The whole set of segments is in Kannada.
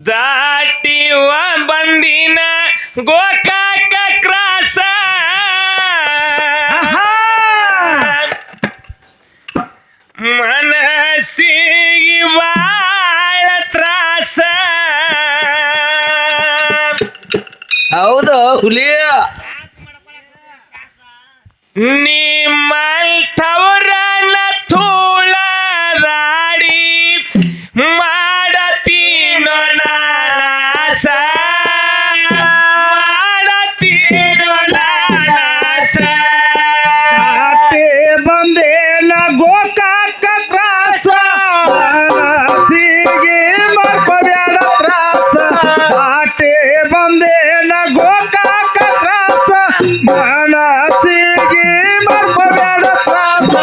ದಾಟಿವ ಬಂದಿನ ಗೋಕಾಕ ಕ್ರಾಸ ಮನಸ್ಸಿಗೆ ಬಾಳ ತ್ರಾಸ. ಹೌದು ಹುಲಿ ನಿಮ್ಮಂಥವ್ರನ್ನ ತೂಳರಾಡಿ ಮಾಡತೀನೋ ನಾಸ ಮಾಡತೀನೋ ನಾಸ. ಬಂದೇನ ಗೋಕಾಕ ಕ್ರಾಸ ಸಿಗಿ ಮರ್ಕೋಬ್ಯಾಡ ತ್ರಾಸ. ಆಟೆ ಬಂದೇನ ಗೋಕಾಕ ಕ್ರಾಸ ಮನಸ್ಸಿಗೆ ಮರ್ಕೋಬ್ಯಾಡ ತ್ರಾಸ.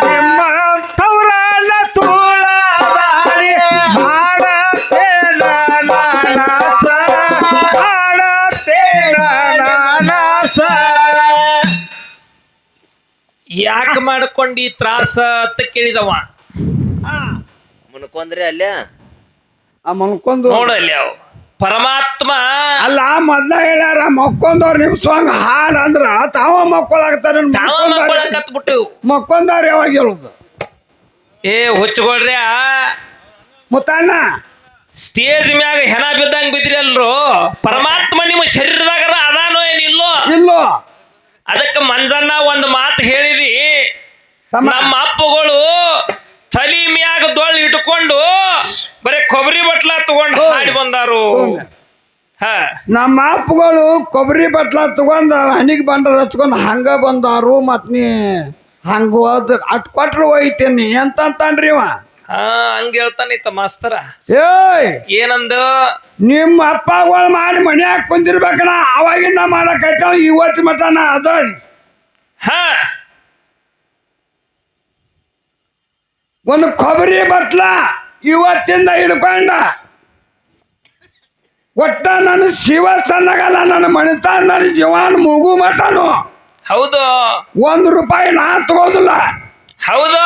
ನಿಮ್ಮಂಥವ್ರನ್ನ ತೂಳದಾಡಿ ಮಾಡತೇನ ನಾನಾಸ ಮಾಡತೇನ ನಾನಾಸ. ಯಾಕೆ ಮಾಡ್ಕೊಂಡಿ ತ್ರಾಸ ಅಂತ ಕೇಳಿದವ. ಮುನ್ಕೊಂಡ್ರಿ ಅಲ್ಲೇ ಮನ್ಕೊಂದು ನೋಡಲ್ಲಿ ಅವು ಪರಮಾತ್ಮ ಅಲ್ಲ ಮೊದ್ಲ ಹೇಳ್ಯಾರ ಮಕ್ಕೊಂದವ್ರ ನಿಮ್ ಸ್ವಂಗ ಹಾಡ್ ಅಂದ್ರ ತಾವ ಮಕ್ಕೊಳಾಗ್ತಾರ ತಾವ ಮಕ್ಕಳಕತ್ಬಿಟ್ಟು ಮಕ್ಕೊಂದವ್ರ ಯಾವಾಗ ಹೇಳುದು ಏ ಹುಚ್ಚಗೊಳ್ರಿ ಮುತ್ತಣ್ಣ ಸ್ಟೇಜ್ ಮ್ಯಾಗ ಹೆಣ ಬಿದ್ದಂಗ ಬಿದ್ರಿ ಅಲ್ರು. ಪರಮಾತ್ಮ ನಿಮ್ಮ ಶರೀರದಾಗ ಅದಾನೋ ಏನಿಲ್ಲೋ. ಇಲ್ಲೋ ಅದಕ್ಕೆ ಮಂಜಣ್ಣ ಒಂದು ಮಾತು ಹೇಳಿದಿ. ತಮ್ಮ ನಮ್ಮ ಅಪ್ಪಗಳು ತಲಿ ಮ್ಯಾಗ ದೊಳ್ಳು ಇಟ್ಕೊಂಡು ಬರೀ ಕೊಬ್ಬರಿ ಬಟ್ಲ ತಗೊಂಡು ಹಾಡಿ ಬಂದಾರು. ಹ ನಮ್ಮ ಅಪ್ಪಗಳು ಕೊಬ್ಬರಿ ಬಟ್ಲ ತಗೊಂಡ್ ಹಣಿಗ್ ಬಂಡರ್ ಹಚ್ಕೊಂಡ್ ಹಂಗ ಬಂದಾರು. ಮತ್ ನೀ ಹಂಗ ಹೋದ್ ಅಟ್ ಕೊಟ್ರು ಹೋಯ್ತೇನಿ ಅಂತಂತಾನ್ರಿ ಇವ. ಹಾ ಹಂಗ ಹೇಳ್ತಾನಿತ್ತ ಮಾಸ್ತರ. ಏಯ್ ಏನಂದು ನಿಮ್ಮ ಅಪ್ಪಗಳು ಮಾಡಿ ಮನ್ಯಾಗ ಕುಂದಿರ್ಬೇಕನ ಅವಾಗಿಂದ ಮಾಡಕೈತಾವ ಇವತ್ತು ಮಟನ ಅದ. ಹ ಒಂದು ಕೊಬ್ಬರಿ ಬಟ್ಲ ಇವತ್ತಿಂದ ಹಿಡ್ಕೊಂಡ ಒಟ್ಟ ನನ್ನ ಶಿವಸ್ಥಾನಗಲ್ಲ ನನ್ನ ಮಣಿತಾನ ನನ್ನ ಜೀವನ ಮುಗು ಮಟನು ಹೌದು ₹1 ನಾ ತಗೋದಿಲ್ಲ. ಹೌದು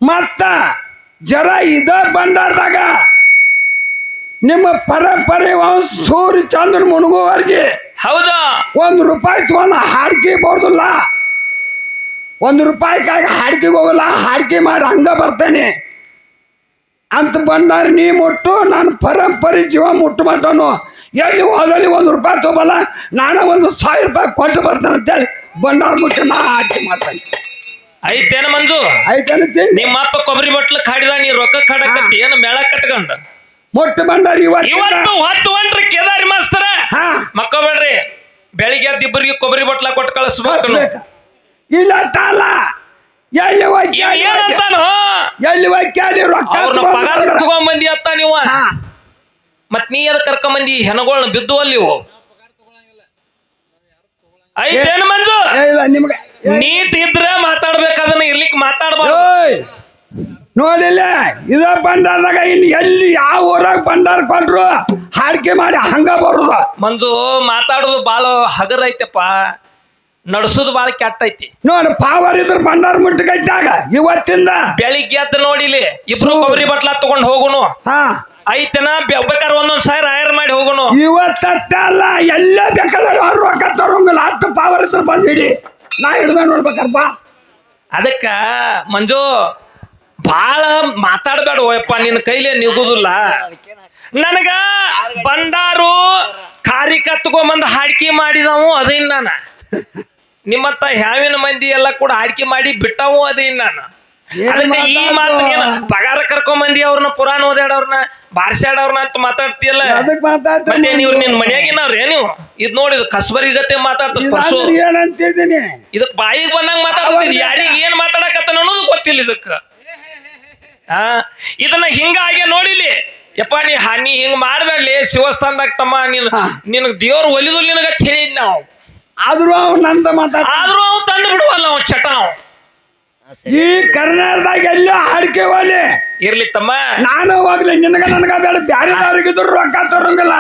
ಮತ್ತ ಜರ ಇದ ಬಂಡಾರದಾಗ ನಿಮ್ಮ ಪರಂಪರೆ ಸೂರ್ಯ ಚಂದ್ರ ಮುಣಗುವವರೆಗೆ ಹೌದು ₹1 ತಗೊಂಡು ಹಾಡ್ಕಿ ಬರ್ದಿಲ್ಲ. ₹1 ಹಾಡ್ಕಿಗೆ ಹೋಗಲ್ಲ. ಹಾಡ್ಕಿ ಮಾಡಿ ಹಂಗ ಬರ್ತೇನೆ ಅಂತ ಬಂದಾರ. ನೀ ಮುಟ್ಟು ನಾನು ಪರಂಪರೆ ಜೀವ ಮುಟ್ಟು ಮಟನು ಎಲ್ಲಿ ಹೋದಲ್ಲಿ ₹1 ತಗೋಬಲ್ಲ. ನಾನು ₹1000 ಕೊಟ್ಟು ಬರ್ತೇನೆ ಅಂತೇಳಿ ಬಂಡಾರ ಮುಟ್ಟಿ ನಾ ಹಾಡ್ಕಿ ಮಾಡ್ತೇನೆ. ಐತೇನ ಮಂಜು ಆಯ್ತಾನೆ ನಿಮ್ಮ ಅಪ್ಪ ಕೊಬ್ಬರಿ ಬಟ್ಲ ಕಾಡಿದ ನೀ ರೊಕ್ಕ ಕಾಡಕತ್ತಿ ಏನು ಮೇಳ ಕಟ್ಕೊಂಡ ಮುಟ್ಟು ಬಂದಾರ ಇವತ್ತು ಹೊತ್ತು ಹೊಂಟ್ರಿ ಕೇದಾರಿ ಮಾಸ್ತರ. ಹಾ ಮಕ್ಕೋಬೇಡ್ರಿ. ಬೆಳಿಗ್ಗೆ ಇಬ್ಬರಿಗೆ ಕೊಬ್ಬರಿ ಬಟ್ಲ ಕೊಟ್ಟು ಕಳಿಸ್ಬೇಕು. ಇಲ್ಲ ತಾಲ ಎಲ್ಲಿ ಏನಂತಾನು ಎಲ್ಲಿ ವೈಕ್ಯಾಲಿ ರೊಕ್ಕ ಅವ್ರನ್ನ ಪಗಾರ ತಗೊಂಬಂದಿ ಅತ್ತ ನೀವು. ಮತ್ ನೀ ಅದ ಕರ್ಕೊಂಬಂದಿ ಹೆಣಗಳನ್ನ ಬಿದ್ದು ಅಲ್ಲಿ ಇವು ಐತೇನು ಮಂಜು. ಇಲ್ಲ ನಿಮ್ಗೆ ನೀಟ್ ಇದ್ರೆ ಮಾತಾಡ್ಬೇಕು, ಅದನ್ನ ಇರ್ಲಿಕ್ಕೆ ಮಾತಾಡ್ಬಾರ್ದು. ನೋಡಿಲ್ಲ ಇದ ಬಂಡಾರದಾಗ ಇನ್ನು ಎಲ್ಲಿ ಯಾವ ಊರಾಗ ಬಂಡಾರ ಕೊಟ್ರು ಹಾಡಿಕೆ ಮಾಡಿ ಹಂಗ ಬರುದು. ಮಂಜು ಮಾತಾಡೋದು ಬಾಳ ಹಗರ ಐತೆಪ್ಪ, ನಡ್ಸೋದು ಬಾಳ ಕೆಟ್ಟ ಐತಿ. ನೋಡಿ ಪಾವರ್ ಇದ್ರ ಬಂಡಾರ ಮುಟ್ಟಿಗೈತಾಗ ಇವತ್ತಿಂದ ಬೆಳಿಗ್ಗೆ ಎದ್ದು ನೋಡಿಲಿ ಇಬ್ರು ಕೊಬ್ಬರಿ ಬಟ್ಲ ತಗೊಂಡ್ ಹೋಗುನು. ಹಾ ಐತೆನ ಬೇಕಾದ್ರೆ ಒಂದೊಂದ್ ಸಾವಿರ ಹೈರ್ ಮಾಡಿ ಹೋಗುನು. ಇವತ್ತ ಅಲ್ಲ ಎಲ್ಲ ಬೇಕಾದ್ರೆ ಅವ್ರು ರೊಕ್ಕ ತರೋಂಗಿಲ್ಲ. ಅಷ್ಟು ಪಾವರ್ ಇದ್ರ ಬಂದ್ ಹಿಡಿ ನಾ ಹಿಡ್ದ ನೋಡ್ಬೇಕಪ್ಪ. ಅದಕ್ಕ ಮಂಜು ಬಾಳ ಮಾತಾಡ್ಬೇಡ ಓಯಪ್ಪ, ನಿನ್ನ ಕೈಲೇ ನಿಗುದಿಲ್ಲ. ನನಗ ಬಂಡಾರು ಕಾರಿ ಕತ್ಕೊಂಬಂದು ಹಾಡ್ಕಿ ಮಾಡಿದವು ಅದೇನ್ ನಾನ. ನಿಮ್ಮತ್ತ ಹ್ಯಾವಿನ ಮಂದಿ ಎಲ್ಲ ಕೂಡ ಹಾಡ್ಕಿ ಮಾಡಿ ಬಿಟ್ಟವು ಅದೇನ್ ನಾನು. ಅದಕ್ಕೆ ಈ ಮಾತು ಪಗಾರ ಕರ್ಕೊಂಬಂದಿ ಅವ್ರನ್ನ ಪುರಾಣ ಓದಾಡವ್ರನ್ನ ಬಾರ್ಸಾಡವ್ರನ್ನ ಅಂತ ಮಾತಾಡ್ತೀಯಲ್ಲ. ಅದಕ್ಕೆ ಮಾತಾಡ್ತೇನೆ. ನೀವು ನಿನ್ ಮನ್ಯಾಗಿನವ್ರೇ ನೀವು ಇದ್ ನೋಡಿದ್ ಕಸ್ಬರಿಗತೆ ಮಾತಾಡ್ತದ ಪರ್ಸು. ಏನಂತಿದ್ದೀನಿ ಇದಕ್ ಬಾಯಿಗೆ ಬಂದಂಗ ಮಾತಾಡ್ತಿದ್ ಯಾರಿಗ ಏನ್ ಮಾತಾಡಕತ್ತ ಅನ್ನೋದು ಗೊತ್ತಿಲ್ಲ ಇದಕ್ಕ. ಇದನ್ನ ಹಿಂಗಾಗೆ ನೋಡಿಲಿ ಯಪ್ಪ ನೀ ಹಿಂಗ್ ಮಾಡ್ಬೇಡ್ಲಿ ಶಿವಸ್ಥಾನದಾಗ ತಮ್ಮ. ನಿನಗ್ ದೇವ್ರ ಒಲಿದು ನಿನಗ ಹೇಳಿದ್ ನಾವು. ಆದ್ರೂ ಅವ್ ನಂದ ಮಾತಾಡ ಆದ್ರೂ ಅವ್ ತಂದು ಬಿಡುವಲ್ಲ ಅವ್ ಚಟ. ಈ ಕರ್ನಾಟಕದಾಗ ಎಲ್ಲೋ ಹಾಡಿಕೆ ಹೋಲಿ ಇರ್ಲಿ ತಮ್ಮ, ನಾನು ಹೋಗ್ಲಿ ನಿನಗ ನನಗ ಬೇಡ. ಬ್ಯಾರೆದವ್ರಿಗಿದ್ರು ರೊಕ್ಕ ತರಂಗಿಲ್ಲ,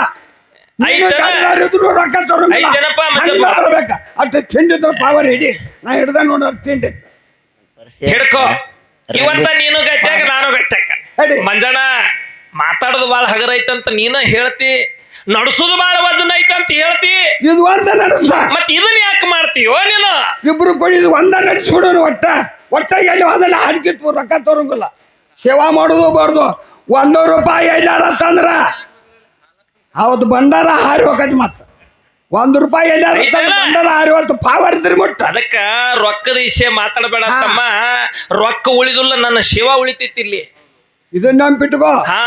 ಇದ್ರು ರೊಕ್ಕ ತರಂಗಿಲ್ಲ. ಬರ್ಬೇಕ ಅಷ್ಟು ತಿಂಡಿದ್ರ ಪಾವರ್ ಹಿಡಿ. ನಾ ಹಿಡ್ದ ನೋಡ ತಿಂಡಿ ಹಿಡ್ಕೋ. ಇವತ್ತ ನೀನು ಗಟ್ಟ್ಯಾಗ ನಾನು ಗಟ್ಟ್ಯಾಕ. ಮಂಜಣ್ಣ ಮಾತಾಡೋದು ಬಾಳ ಹಗರ ಐತಂತ ನೀನ ಹೇಳ್ತಿ, ನಡ್ಸೋದು ಬಾಳ ವಜನ ಐತಂತ ಹೇಳ್ತಿ, ಇದು ಒಂದ ನಡೆಸ. ಮತ್ ಇದನ್ನ ಯಾಕೆ ಮಾಡ್ತೀಯೋ ನೀನು? ಇಬ್ರು ಕೊಡಿ ಇದು ಒಂದ ನಡೆಸ್ಬಿಡೋನು. ಒಟ್ಟ ಎಲ್ಲಿ ಹೋದಲ್ಲ ಹಾಡ್ಕಿತ್ತು ರೊಕ್ಕ ತೋರಂಗಿಲ್ಲ. ಸೇವಾ ಮಾಡೋದು ಬಾರ್ದು. 100 ರೂಪಾಯಿ ಎಲ್ಲಾರ ತಂದ್ರ ಅವತ್ತು ಭಂಡಾರ ಹಾರಿ ಹೋಗತ್. ಮತ್ತ 1 ರೂಪಾಯಿ ಎಲ್ಲಾರ ಭಂಡಾರ ಹಾರಿ ಹೊತ್ತು ಪಾವರ್ ಇದ್ರಿ ಮುಟ್ಟ. ಅದಕ್ಕ ರೊಕ್ಕದ ವಿಷಯ ಮಾತಾಡಬೇಡ ತಮ್ಮ. ರೊಕ್ಕ ಉಳಿದಿಲ್ಲ, ನನ್ನ ಶಿವ ಉಳಿತೈತಿ ಇಲ್ಲಿ. ಇದನ್ನ ನಂಬಿಟ್ಕೋ. ಹಾ,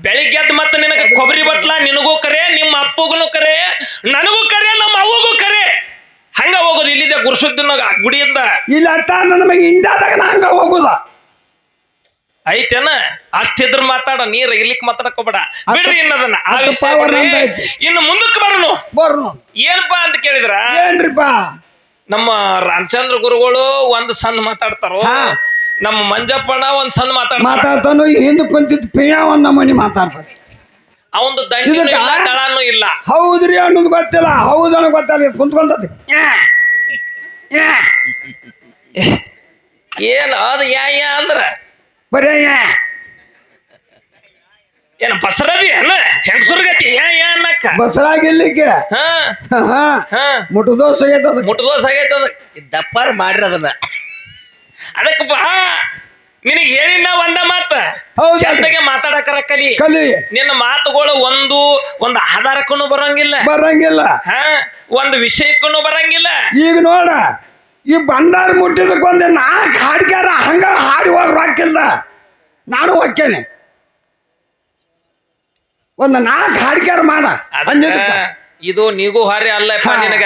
ಬೆಳಿಗ್ಗೆ ಎದ್ದು ಮತ್ತೆ ನಿನಗ ಕೊಬ್ಬರಿ ಬಟ್ಲ ನಿನಗೂ ಕರೆ, ನಿಮ್ಮ ಅಪ್ಪಗೂ ಕರೆ, ನನಗೂ ಕರೆ, ನಮ್ಮ ಅವ್ವಗೂ ಕರೆ. ಹಂಗ ಹೋಗೋದು ಇಲ್ಲಿದೆ ಗುರುಸುದ್ದಿನ ಗುಡಿಯಿಂದ. ಇಲ್ಲ ಅಂತ ನನ್ನ ಮಗ ಇಂಡಿಯಾದಾಗ ನಾ ಹಂಗ ಹೋಗುದ ಐತೇನ? ಅಷ್ಟಿದ್ರ ಮಾತಾಡ, ನೀರ್ ಇರ್ಲಿಕ್ ಮಾತಾಡಕೋಬೇಡ, ಬಿಡ್ರಿ ಇನ್ನದನ್ನ. ಆ ಅಷ್ಟು ವಿಷಯ power ಬಿಡ್ರಿ. ನಂದು ಐತಿ. ಇನ್ನು ಮುಂದಕ್ಕೆ ಬರೋನು. ಬರ್ನು ಏನಪ್ಪಾ ಅಂತ ಕೇಳಿದ್ರ, ಏನ್ರಿಪ್ಪ ನಮ್ಮ ರಾಮಚಂದ್ರ ಗುರುಗಳು ಒಂದ್ ಸಣ್ಣ ಮಾತಾಡ್ತಾರೋ, ಹಾ. ನಮ್ಮ ಮಂಜಪ್ಪಣ್ಣ ಒಂದ್ ಸಣ್ಣ ಮಾತಾಡ್ತಾರ. ಮಾತಾಡ್ತಾನು. ಹಿಂದ್ ಕುಂತಿದ್ ಪಿಯ ಒಂದ್ ನಮೂನಿ ಮಾತಾಡ್ತಾನೆ. ಅವಂದು ದಂಡಿನೂ ಇದಕ್ಕ? ಇಲ್ಲ, ದಳನೂ ಇಲ್ಲ. ಹೌದ್ರಿ ಅನ್ನೋದು ಗೊತ್ತಿಲ್ಲ, ಹೌದನ್ನ ಗೊತ್ತಿಲ್ಲ, ಕುಂತ್ಕೊಂತತಿ. ಏನ್ ಅದ ಯಾ ಅಂದ್ರ ಬರೇ ಏನ ಬಸರದಿ ಏನ ಹೆಂಗಸುರ್ಗತಿ ಯಾ ಅನ್ನಕ್ಕ. ಬಸರಾಗಿಲ್ಲಿಕ್ಕೆ ಹಾ ಮುಟ್ಟದೋಸ್ ಆಗೈತದ. ಮುಟ್ಟದೋಸ ಆಗೈತದ. ದಪ್ಪಾರ ಮಾಡ್ರಿ ಅದನ್ನ. ಅದಕ್ಕ ಬಾ ನಿನಗೆ ಹೇಳಿನ ಒಂದ ಮಾತ, ಹೌದು. ಚಂದಗೆ ಮಾತಾಡಕರ ಕಲಿ. ನಿನ್ನ ಮಾತುಗಳು ಒಂದು ಆಧಾರಕ್ಕೂ ಬರಂಗಿಲ್ಲ. ಹಾ, ಒಂದು ವಿಷಯಕ್ಕೂ ಬರಂಗಿಲ್ಲ. ಈಗ ನೋಡ, ಈ ಭಂಡಾರ ಮುಟ್ಟಿದಕ್ಕೆ ಒಂದ್ 4 ಹಾಡ್ಗ್ಯಾರ ಹಂಗ ಹಾಡಿ ಹೋಗಿ ಹಾಕಿಲ್ಲ. ನಾನು ಹೊಕ್ಕೇನೆ ಒಂದ್ 4 ಹಾಡ್ಗ್ಯಾರ ಮಾಡ. ಅದಕ್ಕ ಇದು ನೀಗೂ ಹಾರಿ ಅಲ್ಲಪ್ಪ ನಿನಗ.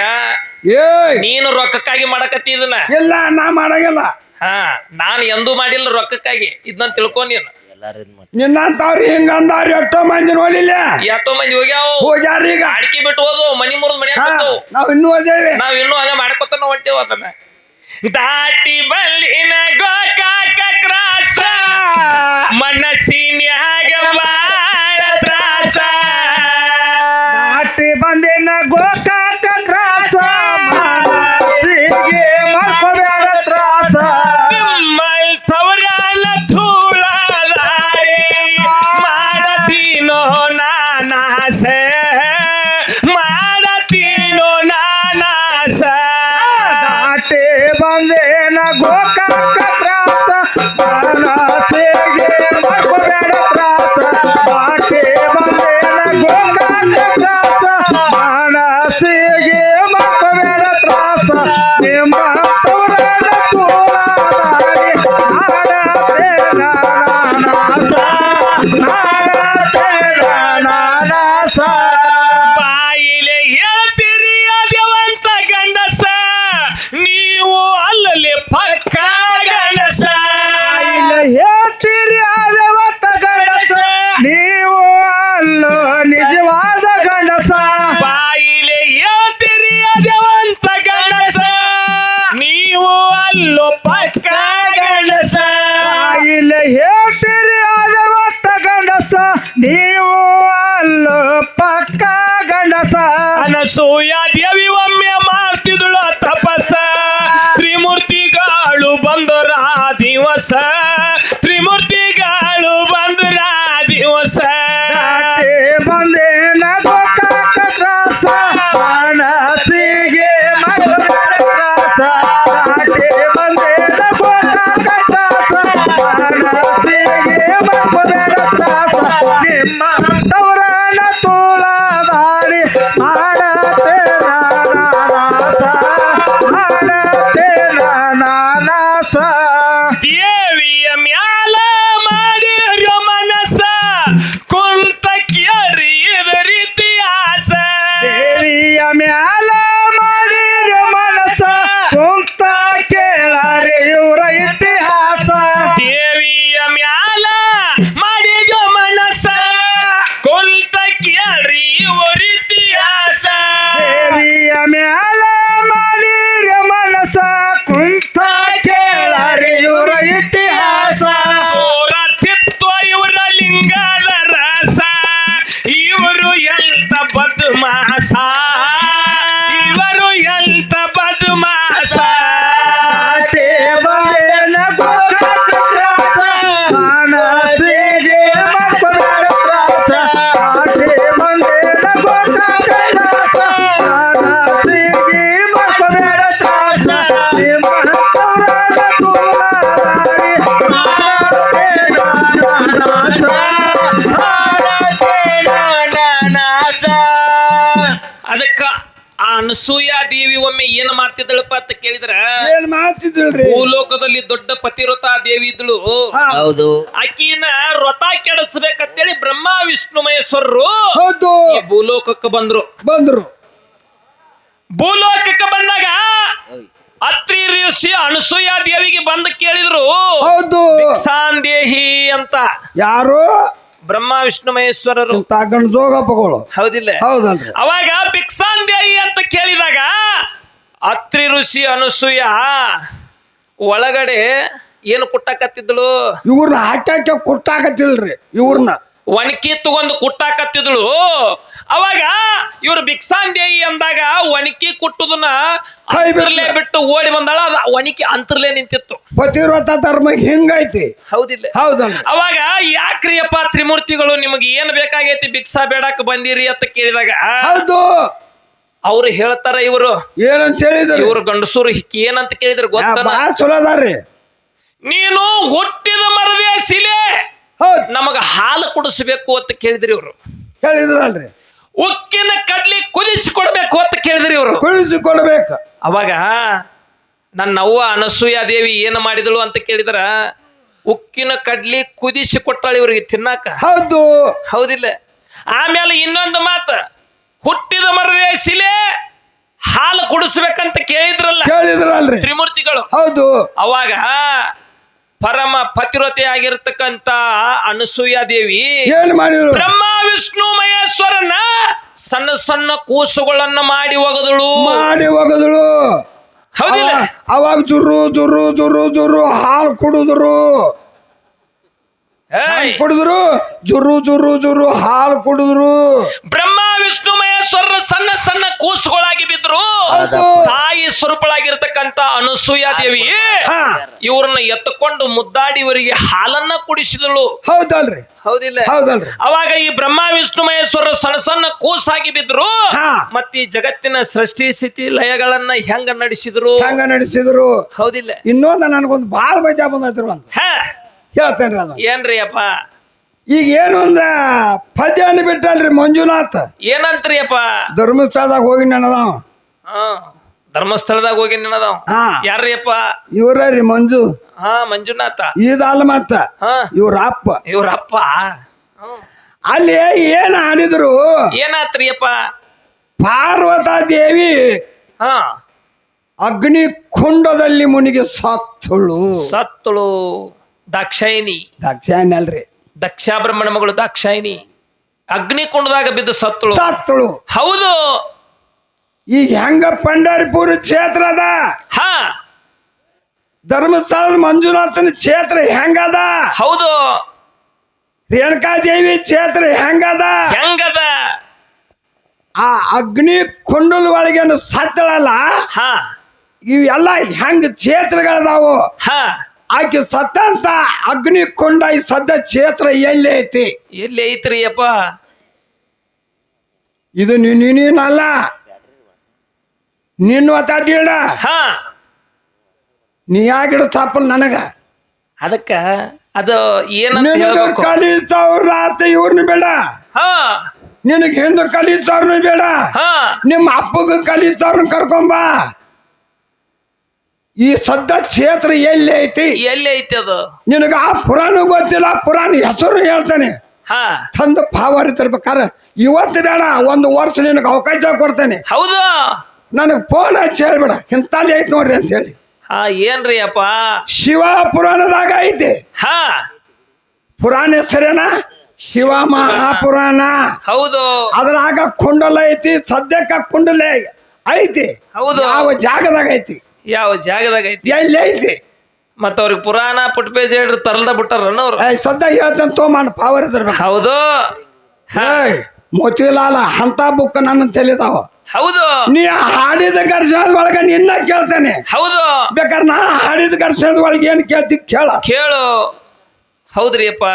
ನೀನು ರೊಕ್ಕಕ್ಕಾಗಿ ಮಾಡಕತ್ತಿ ಇದನ್ನ. ಇಲ್ಲ, ನಾ ಮಾಡಂಗಿಲ್ಲ. ಹಾ, ನಾನು ಎಂದೂ ಮಾಡಿಲ್ಲ ರೊಕ್ಕಕ್ಕಾಗಿ. ಇದನ್ನ ತಿಳ್ಕೊ ನೀನು. ನಿನ್ನಂತವ್ರಿ ಹಿಂಗ ಅಂದಾರ ಎಷ್ಟೋ ಮಂದಿ ನೋಡಿಲ್ಲ. ಎಷ್ಟೋ ಮಂದಿ ಹೋಗ್ಯಾರ. ಈಗ ಅಡಿಕೆ ಬಿಟ್ಟು ಹೋದು, ಮನಿ ಮುರಿದ್ ಮನೆ ಹಾಕತ್ತು. ನಾವ್ ಇನ್ನೂ ಅದೇವಿ. ನಾವ್ ಇನ್ನೂ ಹಂಗ ಮಾಡ್ಕೊತ ಹೊಂಟೇವ. ಅದನ್ನ ದಾಟಿ ಬಲ್ಲಿನ ಗೋಕಾಕ ಕ್ರಾಸ, ಮನಸ್ಸಿನ್ಯಾಗ ಬಾಳ ತ್ರಾಸ. ದಾಟಿ ಬಂದಿನ ಗೋಕಾಕ ಕ್ರಾಸ, ಮನಸ್ಸಿಗೆ ಮಾಡ್ಕೋಬೇಡ ತ್ರಾಸ. ನಿಮ್ಮಲ್ ತವರಾಲ ಧೂಳಾದಾರೆ, ಮಾಡತೀನೋ ನಾನಾಸೆ, ಮಾಡತೀನೋ ನಾನಾಸ. ದಾಟಿ ಬಂದೇನ ಗೋಕಾಕ ತ್ರಾಸ, ಮನಸ್ಸಿಗೆ ಮಾಡ್ಕೋಬೇಡ ತ್ರಾಸ. ದಾಟಿ ಬಂದೇನ ಗೋಕಾಕ ತ್ರಾಸ, ಮನಸ್ಸಿಗೆ ಮಾಡ್ಕೋಬೇಡ ತ್ರಾಸ. ನಿಮ್ಮ ತವರನ ತೋಳಾದಾರಿ, ಮಾಡತೇನ ನಾನಾಸ, ಮಾಡತೇನ ನಾನಾಸ. ಬಾಯಿಲೆ ಹೇಳ್ತೀರಿ ಅದೇವಂತ ಗಂಡಸ, ನೀವು ಅಲ್ಲಲ್ಲಿ ಪಕ್ಕ ಗಂಡಸ. ಇಲ್ಲ ಹೇಳ್ತೀರಿ ಆದವತ್ತ ಗಂಡಸ, ನೀವು ಅಲ್ಲೋ ನಿಜವಾದ ಗಂಡಸ. ಬಾಯಿಲೆ ಹೇಳ್ತೀರಿ ಅದೇವಂತ ಗಂಡಸ, ನೀವು ಅಲ್ಲೋ ಪಕ್ಕ ಗಂಡಸ. ಇಲ್ಲ ಹೇಳ್ತೀರಿ ಆದವತ್ತ ಗಂಡಸ, ನೀವು ಅಲ್ಲೋ ಪಕ್ಕ ಗಂಡಸ. ಅನಸೂಯ ದೇವಿ ಒಮ್ಮೆ ಮಾಡ್ತಿದ್ಳು ತಪಸ್ಸ, ತ್ರಿಮೂರ್ತಿಗಳು ಬಂದರ ದಿವಸ, ತ್ರಿಮೂರ್ತಿಗಳು ಬಂದರ ದಿವಸ. ದಾಟಿ ಬಂದೇನ ಗೋಕಾಕ ತ್ರಾಸ, ಮನಸ್ಸಿಗೆ ಮಾಡ್ಕೋಬೇಡ ತ್ರಾಸ. ದಾಟಿ ಬಂದೇನ ಗೋಕಾಕ ತ್ರಾಸ, ಮನಸ್ಸಿಗೆ ಮಾಡ್ಕೋಬೇಡ ತ್ರಾಸ. ನಿಮ್ಮ ತವರನ ತೋಳಾದಾರಿ, ಮಾಡತೇನ ನಾನಾಸ, ಮಾಡತೇನ ನಾನಾಸ. ದೇವಿಯ ಮ್ಯಾಲ ಮಾಡಿರೋ ಮನಸ್ಸ, ಕುಂತ ಕೇರಿದ ಅದಕ್ಕ ಆ ಅನಸೂಯ ದೇವಿ ಒಮ್ಮೆ ಏನ್ ಮಾಡ್ತಿದ್ದಳಪ್ಪ ಅಂತ ಕೇಳಿದ್ರ ಏನ್ ಮಾಡ್ತಿದ್ರಿ ಭೂಲೋಕದಲ್ಲಿ ದೊಡ್ಡ ಪತಿವ್ರತಾ ದೇವಿ ಇದ್ಳು. ಹೌದು ಆಕಿನ ವ್ರತ ಕೆಡಿಸ್ಬೇಕಂತೇಳಿ ಬ್ರಹ್ಮ ವಿಷ್ಣು ಮಹೇಶ್ವರರು ಹೌದು ಈ ಭೂಲೋಕಕ್ಕೆ ಬಂದ್ರು. ಭೂಲೋಕಕ್ಕೆ ಬಂದಾಗ ಅತ್ರಿ ಋಷಿ ಅನಸೂಯ ದೇವಿಗೆ ಬಂದು ಕೇಳಿದ್ರು, ಹೌದು ಸಾಂದೇಹಿ ಅಂತ. ಯಾರು? ಬ್ರಹ್ಮ ವಿಷ್ಣು ಮಹೇಶ್ವರರು. ತಗೊಂಡ್ ಜೋಗಪ್ಪಗಳು. ಹೌದಿಲ್ಲ? ಹೌದಲ್ರಿ. ಅವಾಗ ಭಿಕ್ಷಾಂದೇಹಿ ಅಂತ ಕೇಳಿದಾಗ ಅತ್ರಿ ಋಷಿ ಅನಸೂಯ ಒಳಗಡೆ ಏನು ಕುಟ್ಟಕತ್ತಿದ್ಳು? ಇವ್ರನ್ನ ಹಾಕಿ ಕುಟ್ಟಾಕತ್ತಿಲ್ರಿ. ಇವ್ರನ್ನ ಒಣಕಿ ತಗೊಂಡು ಕುಟ್ಟಾಕತ್ತಿದ್ಳು. ಅವಾಗ ಇವ್ರು ಭಿಕ್ಷಾಂದೇಹಿ ಅಂದಾಗ ಒಣಕಿ ಕುಟ್ಟುದನ್ನ ಅಂತರ್ಲೆ ಬಿಟ್ಟು ಓಡಿ ಬಂದಾಳ. ಅದ ಒಣಕಿ ಅಂತರ್ಲೆ ನಿಂತಿತ್ತು. ಪತಿವ್ರತ ಧರ್ಮ ಹಿಂಗೈತಿ. ಹೌದಿಲ್ಲ? ಹೌದಲ್ರಿ. ಅವಾಗ ಯಾಕ್ರಿಯಪ್ಪ ತ್ರಿಮೂರ್ತಿಗಳು ನಿಮಗೆ ಏನ್ ಬೇಕಾಗೈತಿ ಭಿಕ್ಷಾ ಬೇಡಕ್ ಬಂದಿರಿ ಅಂತ ಕೇಳಿದಾಗ ಹೌದು ಅವ್ರು ಹೇಳ್ತಾರ, ಇವರು ಏನಂತ ಹೇಳಿದ್ರು? ಇವ್ರು ಗಂಡಸೂರು ಏನಂತ ಕೇಳಿದ್ರು ಗೊತ್ತ? ಬಾಳ ಚಲೋ ಅದಾರ್ರಿ. ನೀನು ಹುಟ್ಟಿದ ಮರದೇ ಶಿಲೆ, ಹೌದ್ ನಮಗ ಹಾಲು ಕುಡಿಸ್ಬೇಕು ಅಂತ ಕೇಳಿದ್ರಿ ಇವ್ರು. ಹೇಳಿದ್ರಲ್ರಿ. ಉಕ್ಕಿನ ಕಡ್ಲಿ ಕುದಿಸಿ ಕೊಡ್ಬೇಕು ಅಂತ ಕೇಳಿದ್ರಿ ಇವ್ರು. ಕುಳಿಸಿಕೊಡ್ಬೇಕು. ಅವಾಗ ನನ್ನ ಅವ್ವ ಅನಸೂಯ ದೇವಿ ಏನು ಮಾಡಿದಳು ಅಂತ ಕೇಳಿದ್ರ ಉಕ್ಕಿನ ಕಡ್ಲಿ ಕುದಿಸಿ ಕೊಟ್ಟಾಳ ಇವ್ರಿಗೆ ತಿನ್ನಾಕ. ಹೌದು ಹೌದಿಲ್ಲ? ಆಮೇಲೆ ಇನ್ನೊಂದು ಮಾತು, ಹುಟ್ಟಿದ ಮರದೇ ಶಿಲೆ ಹಾಲು ಕುಡಿಸ್ಬೇಕಂತ ಕೇಳಿದ್ರಲ್ರಿ ತ್ರಿಮೂರ್ತಿಗಳು. ಹೌದು. ಅವಾಗ ಪರಮ ಪತಿವ್ರತೆ ಆಗಿರ್ತಕ್ಕಂತ ಅನಸೂಯ ದೇವಿ ಏನ್ ಮಾಡಿದ್ರು? ಬ್ರಹ್ಮ ವಿಷ್ಣು ಮಹೇಶ್ವರನ ಸಣ್ಣ ಸಣ್ಣ ಕೂಸುಗಳನ್ನ ಮಾಡಿ ಒಗದಳು. ಹೌದಿಲ್ಲ? ಅವಾಗ ಜುರು ಹಾಲು ಕುಡಿದ್ರು. ಜುರು ಹಾಲು ಕುಡಿದ್ರು. ಬ್ರಹ್ಮ ವಿಷ್ಣು ಮಹೇಶ್ವರನ ಸಣ್ಣ ಸಣ್ಣ ಕೂಸುಗಳಾಗಿ ಬಿದ್ರು. ತಾಯಿ ಸ್ವರೂಪಳಾಗಿರ್ತಕ್ಕಂತ ಅನಸೂಯ ದೇವಿ ಇವ್ರನ್ನ ಎತ್ತಕೊಂಡು ಮುದ್ದಾಡಿ ಇವರಿಗೆ ಹಾಲನ್ನ ಕುಡಿಸಿದಳು. ಹೌದಲ್ರಿ? ಹೌದಿಲ್ಲ? ಅವಾಗ ಈ ಬ್ರಹ್ಮ ವಿಷ್ಣು ಮಹೇಶ್ವರ ಸಣ್ಣ ಸಣ್ಣ ಕೂಸಾಗಿ ಬಿದ್ರು. ಮತ್ತೆ ಈ ಜಗತ್ತಿನ ಸೃಷ್ಟಿ ಸ್ಥಿತಿ ಲಯಗಳನ್ನ ಹೆಂಗ ನಡೆಸಿದ್ರು. ಹೌದಿಲ್ಲ? ಇನ್ನೊಂದ ನನಗೊಂದು ಬಾಳ ಮಜಾ ಬಂದೈತ್ರಿ. ಒಂದು ಹೇಳ್ತೇನ್ರಿ. ಅದು ಏನ್ರಿ ಅಪ್ಪ? ಈಗ ಏನು ಒಂದ ಪದ್ಯನ ಬಿಟ್ಟಲ್ರಿ ಮಂಜುನಾಥ್. ಏನಂತ್ರಿ ಅಪ್ಪ? ಧರ್ಮಸ್ಥಳದಾಗ ಹೋಗಿ ನೆನದಾವ. ಧರ್ಮಸ್ಥಳದಾಗ ಹೋಗಿ ನೆನದಾವ. ಯಾರ್ರಿ ಅಪ್ಪ? ಇವ್ರಿ ಮಂಜು. ಮಂಜುನಾಥ. ಇದಲ್ಲ ಮತ್ತ ಇವ್ರಪ್ಪ. ಅಲ್ಲಿ ಏನ್ ಆಡಿದ್ರು? ಏನಾತ್ರಿ ಅಪ್ಪ? ಪಾರ್ವತಾ ದೇವಿ ಅಗ್ನಿ ಕುಂಡದಲ್ಲಿ ಮುನಿಗೆ ಸತ್ತಳು. ದಾಕ್ಷಾಯಿನಿ ಅಲ್ರಿ? ದಕ್ಷ ಬ್ರಹ್ಮಣ ಮಗಳು ದಾಕ್ಷಾಯಿನಿ ಅಗ್ನಿ ಕುಂಡದಾಗ ಬಿದ್ದು ಸತ್ತಳು. ಹೌದು. ಈಗ ಹೆಂಗ ಪಂಡರಪುರ ಕ್ಷೇತ್ರದ ಧರ್ಮಸ್ಥಳದ ಮಂಜುನಾಥನ ಕ್ಷೇತ್ರ ಹೆಂಗದ? ಹೌದು. ರೇಣುಕಾದೇವಿ ಕ್ಷೇತ್ರ ಹೆಂಗದ? ಆ ಅಗ್ನಿ ಕುಂಡಲ ಒಳಗೆ ಸತ್ತಳಲ್ಲ, ಇವೆಲ್ಲ ಹೆಂಗ ಕ್ಷೇತ್ರಗಳದಾವು. ಆಕೆ ಸತ್ತಂತ ಅಗ್ನಿ ಕೊಂಡ ಈ ಸದ್ದ ಕ್ಷೇತ್ರ ಎಲ್ಲಿ ಐತ್ರಿ ಅಪ್ಪ? ಇದು ನೀನಲ್ಲ, ನಿನ್ನ ಒತ್ತಾಡ ನೀ ಯಾಗಿಡ ತಪ್ಪಲ್ ನನಗ. ಅದಕ್ಕ ಅದು ಏನ ಕಲಿತವ್ರ ಇವ್ರನ್ನ ಬೇಡ, ನಿನಗೆ ಹಿಂದೆ ಕಲಿತವ್ರನ್ನ ಬೇಡ, ನಿಮ್ಮ ಅಪ್ಪಗ ಕಲಿತವ್ರನ್ನ ಕರ್ಕೊಂಬ. ಈ ಸದ್ದ ಕ್ಷೇತ್ರ ಎಲ್ಲಿ ಐತಿ ಅದು? ನಿನಗ ಆ ಪುರಾಣ ಗೊತ್ತಿಲ್ಲ, ಪುರಾಣ ಹೆಸರು ಹೇಳ್ತಾನೆ. ತಂದ ಪಾವರಿ ತರ್ಬೇಕಾರೆ ಇವತ್ತು ಬೇಡ, ಒಂದು ವರ್ಷ ನಿನಗೆ ಅವಕಾಶ ಕೊಡ್ತೇನೆ. ಹೌದು. ನನಗೆ ಫೋನ್ ಹಚ್ಚಿ ಹೇಳ್ಬೇಡ, ಇಂತಲ್ಲಿ ಐತಿ ನೋಡ್ರಿ ಅಂತ ಹೇಳಿ. ಏನ್ರಿ ಅಪ್ಪ? ಶಿವ ಪುರಾಣದಾಗ ಐತಿ. ಪುರಾಣ ಹೆಸರೇನ? ಶಿವ ಮಹಾಪುರಾಣ. ಹೌದು. ಅದ್ರಾಗ ಕುಂಡಲ ಐತಿ, ಸದ್ಯಕ್ಕ ಕುಂಡಲ ಐತಿ. ಹೌದು. ಯಾವ ಜಾಗದಾಗ ಐತಿ? ಎಲ್ಲಿ ಐತಿ? ಮತ್ತ ಅವ್ರಿಗೆ ಪುರಾಣ ಪುಟ್ಪೇಜ್ ಹೇಳ್ರಿ ತರಲ್ದ ಬಿಟ್ಟಾರನ ಅವ್ರು. ಸದ್ಯ ಹೇಳ್ತಾನೆ ತೋಮಾನ ಪಾವರ್ ಇದ್ರ. ಹೌದು. ಮೋತಿಲಾಲ ಅಂತ ಬುಕ್ ನನ್ನ ತಿಳಿದಾವ. ಹೌದು. ನೀ ಹಾಡಿದ ಘರ್ಷಣದ ಒಳಗ ನಿನ್ನ ಕೇಳ್ತೇನೆ. ಹೌದು. ಬೇಕಾದ್ರೆ ನಾ ಹಾಡಿದ ಘರ್ಷಣದ ಒಳಗೆ ಏನ್ ಕೇಳ್ತಿ ಕೇಳು. ಹೌದ್ರಿ ಅಪ್ಪ.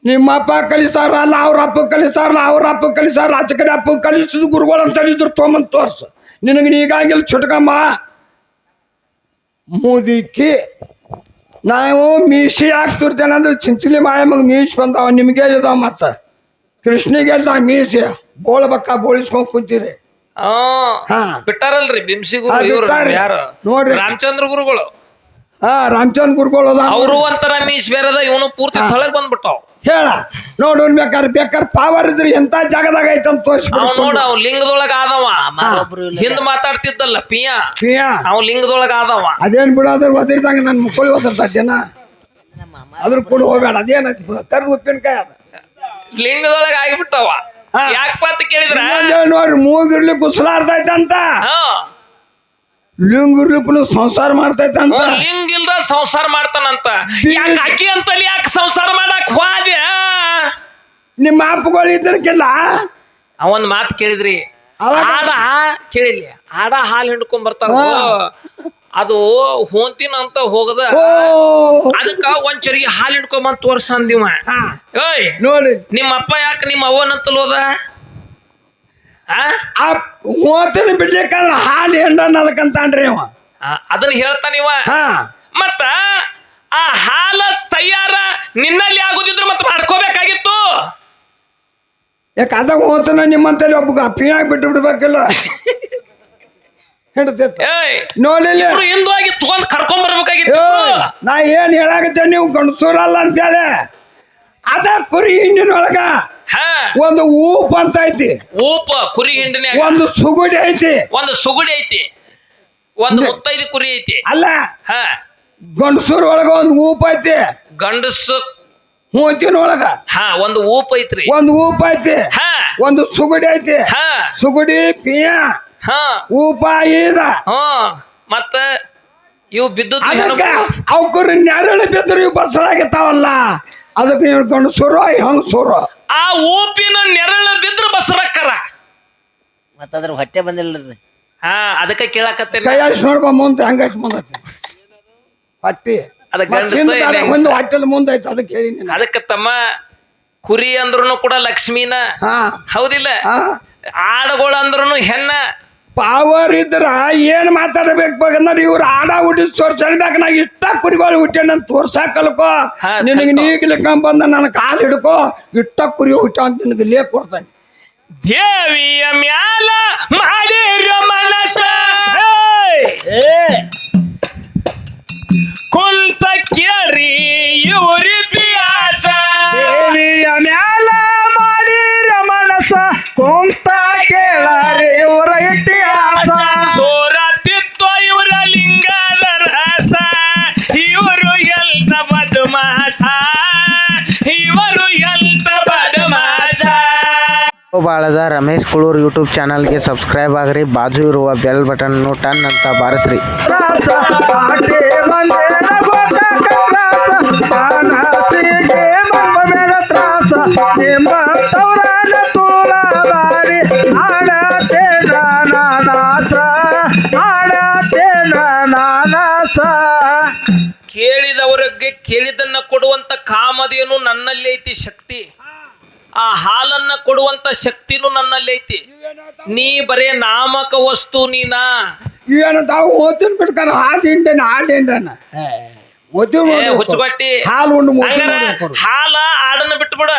ನಿಮ್ಮಪ್ಪ ಕಲಿಸಾರಲ್ಲ, ಅವ್ರ ಅಪ್ಪ ಕಲಿಸಾರಲ್ಲ, ಅವ್ರ ಅಪ್ಪ ಕಲಿಸಾರಲ್ಲ, ಆಚೆ ಕಡೆ ಅಪ್ಪ ಕಲಿಸಿದ ಗುರುಗಳು ಅಂತ ಹೇಳಿದ್ರು. ತೊಗೊಂಬಂದ್ ತೋರ್ಸು. ನಿನಗೆ ನೀಗಾಗಿಲ್ಲ ಚುಟ್ಕಮ್ಮ ಮುದಿಕಿ. ನಾವು ಮೀಸಿ ಹಾಕ್ತಿರ್ತೇನೆ ಅಂದ್ರೆ ಚಿಂಚಲಿ ಮಾಯಮ್ಮಗ ಮೀಸ್ ಬಂದಾವ, ನಿಮ್ಗೆ ಇದಾವ. ಮತ್ತ ಕೃಷ್ಣಿಗೆ ಮೀಸೆ ಬೋಳ್ಬಕ್ಕ ಬೋಳಿಸ್ಕೊಂಡ್ ಕುಂತೀರಿ ಹಾ. ಬಿಟ್ಟಾರಲ್ರಿ ಬಿಂಸಿಗೂ ಹಾ, ಇವ್ರು ಬಿಟ್ಟಾರಿ. ಯಾರು ನೋಡ್ರಿ. ರಾಮಚಂದ್ರ ಗುರುಗಳು ರಾಮಚಂದ್ರ ಗುರುಗಳು ಅದ ಅವರು ಒಂಥರ ಮೀಸ್ ಬೇರದ ಇವನು ಪೂರ್ತಿ ತೊಳಗ್ ಬಂದ್ಬಿಟ್ಟಾವ್. ಹೇಳ ನೋಡು ಬೇಕಾದ್ರೆ ಪವರ್ ಇದ್ರಿ ಎಂತ ಜಾಗದಾಗ ಐತಂತ ಅವ್ ತೋರಿಸ್ಬಿಡು ನೋಡ ಅವ್ ಲಿಂಗದೊಳಗ ಆದವ ಒಬ್ರು ಇಲ್ಲ ಹಿಂದ್ ಮಾತಾಡ್ತಿದ್ದಲ್ಲ ಪಿಯ ಪಿಯಾ ಅವ್ ಲಿಂಗದೊಳಗ ಆದವ. ಅದೇನ್ ಬಿಡು ಅದ್ರ ಒದಿರ್ದಂಗ ನನ್ ಮುಕ್ಕಳಿ ಓದಿರ್ತ ಜನ ಅದ್ರ ಕೂಡ ಹೋಗ್ಬೇಡ ಅದೇನೈತಿ ಕರ್ದು ಉಪ್ಪಿನಕಾಯಿ ಅದ ಲಿಂಗದೊಳಗ ಆಗಿಬಿಟ್ಟವ. ಹಾ. ಯಾಕಪ್ಪ ಅಂತ ಕೇಳಿದ್ರ ಇನ್ನೊಂದ್ ಹೇಳ್ ನೋಡ್ರಿ ಮೂಗಿರ್ಲಿ ಕುಸಲಾರ್ತೈತಂತ ಹಾ ಲಿಂಗಿರ್ಲಿಕ್ಕೂ ಸಂಸಾರ ಮಾಡ್ತೈತಂತ ಲಿಂಗ ಇಲ್ದ ಸಂಸಾರ ಮಾಡ್ತಾನಂತ. ಯಾಕ ಅಕ್ಕಿ ಅಂತಲ್ಲಿ ಯಾಕೆ ಸಂಸಾರ ಮಾಡಕ್ ಹೋದ್ಯ? ನಿಮ್ಮ ಅಪ್ಪಗಳು ಇದ್ದಕ್ಕೆಲ್ಲ ಅವನ್ ಮಾತ್ ಕೇಳಿದ್ರಿ ಅವಾಗ- ಆಡ ಕೇಳಿಲ್ಲ ಆಡ ಹಾಲು ಹಿಂಡ್ಕೊಂಡ್ ಬರ್ತಾರ ಅದು ಹೋಂತಿನ ಅಂತ ಹೋಗದ ಓ ಅದಕ್ಕ ಒಂದ್ ಚರಿಗೆ ಹಾಲು ಹಿಡ್ಕೊಂಬಂದ್ ತೋರ್ಸ ಅಂದಿವ. ಹಾ, ಏಯ್ ನೋಡಿ ನಿಮ್ಮ ಅಪ್ಪ ಯಾಕೆ ನಿಮ್ಮ ಅವ್ವನಂತಲ್ ಹೋದ? ಆ ಓತಿನ ಬಿಡ್ಲಿಕ್ಕಂದ್ರ ಹಾಲು ಹೆಂಡನ್ ಅದಕ್ಕಂತಾನ್ರಿ ಅವ ಅದನ್ನ ಹೇಳ್ತಾನಿವ. ಹಾ ಮತ್ತ ಆ ಹಾಲ ತಯಾರ ನಿನ್ನಲ್ಲಿ ಆಗುದಿದ್ರು ಮತ್ತ ಮಾಡ್ಕೋಬೇಕಾಗಿತ್ತು. ಯಾಕ ಅದಾಗ ಓತನ ನಿಮ್ಮಂತಲ್ಲಿ ಒಬ್ಬ ಪಿಯಾಗಿ ಬಿಟ್ಟು ಬಿಡ್ಬೇಕಿಲ್ಲ ಹಿಡ್ತೈತ ಏಯ್ ನೋಡಿಲ್ಲ ಇಬ್ರು ಹಿಂದೋಗಿ ತಗೊಂಡ್ ಕರ್ಕೊಂಡ್ ಬರ್ಬೇಕಾಗಿತ್ತು. ನಾ ಏನ್ ಹೇಳಾಕತ್ತೆ ನೀವು ಗಂಡಸೂರಲ್ಲ ಅಂತೇಳಿ ಅದ ಕುರಿ ಹಿಂಡಿನೊಳಗ ಹಾ ಒಂದು ಊಪ್ ಅಂತ ಐತಿ ಊಪ ಕುರಿ ಹಿಂಡಿನ್ಯಾಗ ಒಂದು ಸುಗುಡಿ ಐತಿ ಒಂದು ಸುಗುಡಿ ಐತಿ ಒಂದು ಮುತ್ತೈದು ಕುರಿ ಐತಿ. ಅಲ್ಲ ಹಾ ಗಂಡಸೂರ್ ಒಳಗ ಒಂದು ಊಪ್ ಐತಿ ಗಂಡಸು ಮೂತಿನೊಳಗ ಹಾ ಒಂದು ಊಪ ಐತ್ರಿ. ಒಂದು ಊಪ್ ಐತಿ ಹಾ ಒಂದು ಸುಗುಡಿ ಐತಿ ಹಾ ಸುಗುಡಿ ಪಿಯ ಹಾ ಊಪ ಈದ ಹಾ ಮತ್ತ ಇವು ಬಿದ್ದದ್ದು ಅದಕ್ಕ ಹೆಣಕು. ಅವಕರು ನೆರಳು ಬಿದ್ರು ಇವು ಬಸರಾಗಿರ್ತಾವಲ್ಲ ಅದಕ್ಕೆ ನೀವು ಗಂಡಸೂರು ಹೆಂಗ್ ಸೂರು ಆ ಊಪಿನ ನೆರಳು ಬಿದ್ರು ಬಸರಕ್ಕರ. ಮತ್ತದ್ರ ಹೊಟ್ಟೆ ಬಂದಿಲ್ರಿ ಹಾ ಅದಕ್ಕ ಕೇಳಾಕತ್ತೇನೆ. ಕೈಯಾಡಿಸಿ ನೋಡ್ಬ ಮುಂದೆ ಹಂಗಾಯ್ತು ಮುಂದೈತಿ ಹೊಟ್ಟಿ ಅದ ಗಂಡಸ ಇಲ್ಲ ಹೆಂಗಸ? ಒಂದು ಹೊಟ್ಟೆಲ್ ಮುಂದೈತಿ ಅದಕ್ಕೆ ಹೇಳಿ ನೀನು. ಅದಕ್ಕ ತಮ್ಮ ಕುರಿ ಅಂದ್ರೂ ಕೂಡ ಲಕ್ಷ್ಮೀನ ಹಾ ಹೌದಿಲ್ಲ, ಹಾ ಆಡುಗಳು ಅಂದ್ರೂ ಹೆಣ್ಣ. ಪವರ್ ಇದ್ರ ಏನ್ ಮಾತಾಡಬೇಕು ಬೇಕಂದ್ರೆ ಇವ್ರು ಆಡ ಹುಟ್ಟಿದ್ ತೋರ್ಸಲ್ಬೇಕು ನಾ ಇಷ್ಟ ಕುರಿಗಳು ಹುಟ್ಟ್ಯಾನ ಅಂತ ತೋರ್ಸಾಕಲ್ಕೋ ಹಾ, ನಿನಗೆ ಕಲ್ಕೊ. ನೀಗ್ಲಿಕ್ಕ ಬಂದ ನನ್ನ ಕಾಲು ಹಿಡ್ಕೋ ಇಷ್ಟ ಕುರಿ ಹುಟ್ಟ ಅಂತ ನಿನಗೆ ಲೇಪ್ ಕೊಡ್ತಾನೆ. ದೇವಿಯ ಮ್ಯಾಲ ಮಾಡಿರ ಮನಸ ಕುಂತ ಕೇಳ್ರಿ ಇವ್ರಿತಿಹಾಸ. ದೇವಿಯ ಮ್ಯಾಲ ಮಾಡಿರ ಮನಸ ಕುಂತ ಕೇಳಾರೆ ಇವರ ಇತಿಹಾಸ ಸೋರತಿತ್ತು ಇವರ ಲಿಂಗದ ರಸ, ಇವರು ಎಲ್ತ ಬದಮಾಸ, ಇವರು ಎಲ್ತ ಬದಮಾಸ. ಬಾಳದ ರಮೇಶ್ ಕುಳೂರ್ ಯೂಟ್ಯೂಬ್ ಚಾನಲ್ಗೆ ಸಬ್ಸ್ಕ್ರೈಬ್ ಆಗ್ರಿ, ಬಾಜು ಇರುವ ಬೆಲ್ ಬಟನ್ ಟನ್ ಅಂತ ಬಾರಿಸ್ರಿ. ತ್ರಾಸ ಆಟೆ ಮಂದೇನ ಗೋಕಾಕ ತ್ರಾಸ ಮಾನಸಿಗೆ ಮಮ್ಮ ಮೇಲೆ ತ್ರಾಸ ನಿಮ್ಮ ತವರನ ತೂಳದಾರಿ ಆಡತೆ ನಾನಾಸ ಆಡತೆ ನಾನಾಸ ಕೇಳಿದವರಿಗೆ ಕೇಳಿದನ್ನ ಕೊಡುವಂತ ಕಾಮಧೇನು ನನ್ನಲ್ಲಿ ಐತಿ ಶಕ್ತಿ. ಆ ಹಾಲನ್ನ ಕೊಡುವಂತ ಶಕ್ತಿನೂ ನನ್ನಲ್ಲಿ ಐತಿ. ನೀ ಬರೇ ನಾಮಕ ವಸ್ತು ನೀನಾ. ಏನು ತಾವು ಓದ್ತಿನ ಬಿಡ್ತಾರ ಹಾಲು ಹಿಂಡೇನ ಓದ್ತೀವಿ ನೋಡಿ ಹುಚ್ಚುಗಟ್ಟಿ ಹಾಲು ಉಂಡು ಹಂಗಾರ ಹಾಲ ಆಡನ್ನ ಬಿಟ್ಬಿಡ.